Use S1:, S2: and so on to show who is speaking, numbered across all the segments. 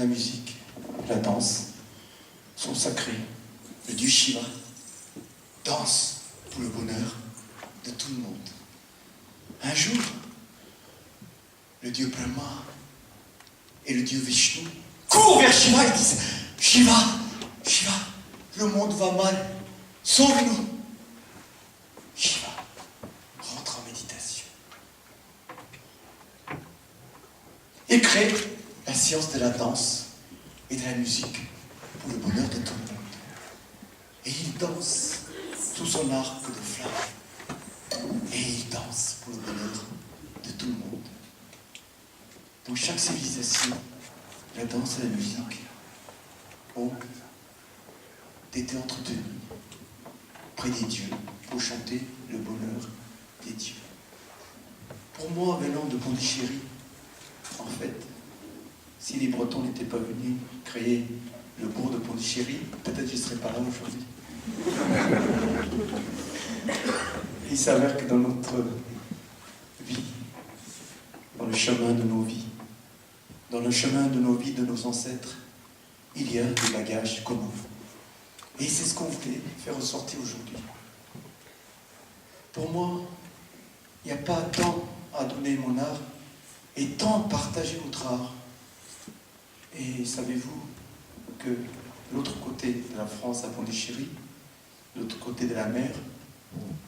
S1: la musique, la danse sont sacrés. Le dieu Shiva danse pour le bonheur de tout le monde. Un jour, le dieu Brahma et le dieu Vishnu courent vers Shiva et disent « Shiva, Shiva, le monde va mal, sauve-nous » Shiva rentre en méditation. Il crée la science de la danse et de la musique pour le bonheur de tout le monde. Et il danse sous son arc de flammes. Et il danse pour le bonheur de tout le monde. Dans chaque civilisation, la danse et la musique ont été entretenues près des dieux pour chanter le bonheur des dieux. Pour moi, venant de Pondichéry, en fait, si les Bretons n'étaient pas venus créer le bourg de Pondichéry, peut-être je ne serais pas là aujourd'hui. Il s'avère que dans notre vie, dans le chemin de nos vies, dans le chemin de nos vies, de nos ancêtres, il y a des bagages communs. Et c'est ce qu'on voulait faire ressortir aujourd'hui. Pour moi, il n'y a pas tant à donner mon art et tant partager notre art. Et savez-vous que de l'autre côté de la France, à Pondichéry, de l'autre côté de la mer,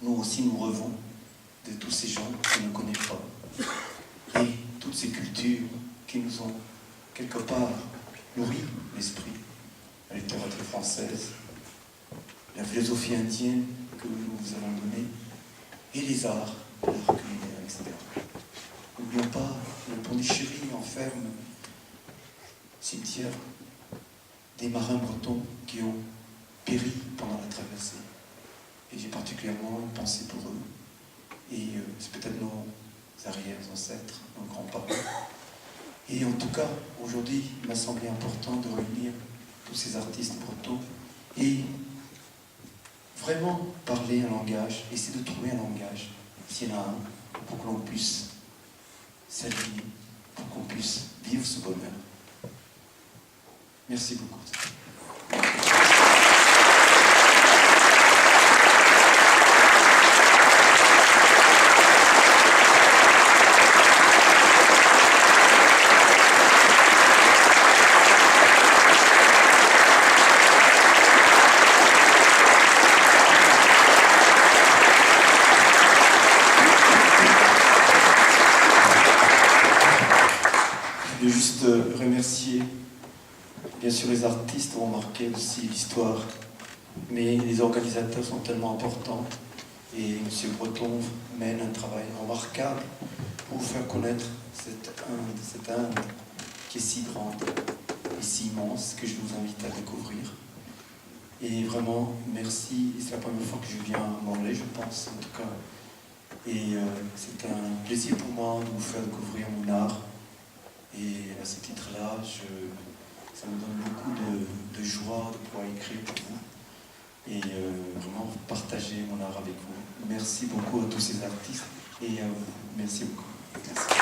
S1: nous aussi nous revons de tous ces gens qui ne connaissent pas. Et toutes ces cultures qui nous ont quelque part nourri l'esprit, la littérature française, la philosophie indienne que nous vous avons donnée, et les arts, l'art culinaire, etc. N'oublions pas, le Pondichéry enferme cimetière des marins bretons qui ont péri pendant la traversée. Et j'ai particulièrement une pensée pour eux. Et c'est peut-être nos arrière-ancêtres, nos grands-parents. Et en tout cas, aujourd'hui, il m'a semblé important de réunir tous ces artistes bretons et vraiment parler un langage, essayer de trouver un langage, s'il y en a un, pour que l'on puisse s'aligner, pour qu'on puisse vivre ce bonheur. Merci beaucoup. Je veux juste remercier, bien sûr les artistes ont marqué aussi l'histoire, mais les organisateurs sont tellement importants et M. Breton mène un travail remarquable pour faire connaître cette Inde qui est si grande et si immense que je vous invite à découvrir. Et vraiment, merci, c'est la première fois que je viens à Morlaix, je pense en tout cas. Et c'est un plaisir pour moi de vous faire découvrir mon art. Et à ce titre-là, ça me donne beaucoup de joie de pouvoir écrire pour vous et vraiment partager mon art avec vous. Merci beaucoup à tous ces artistes et à vous. Merci beaucoup. Merci.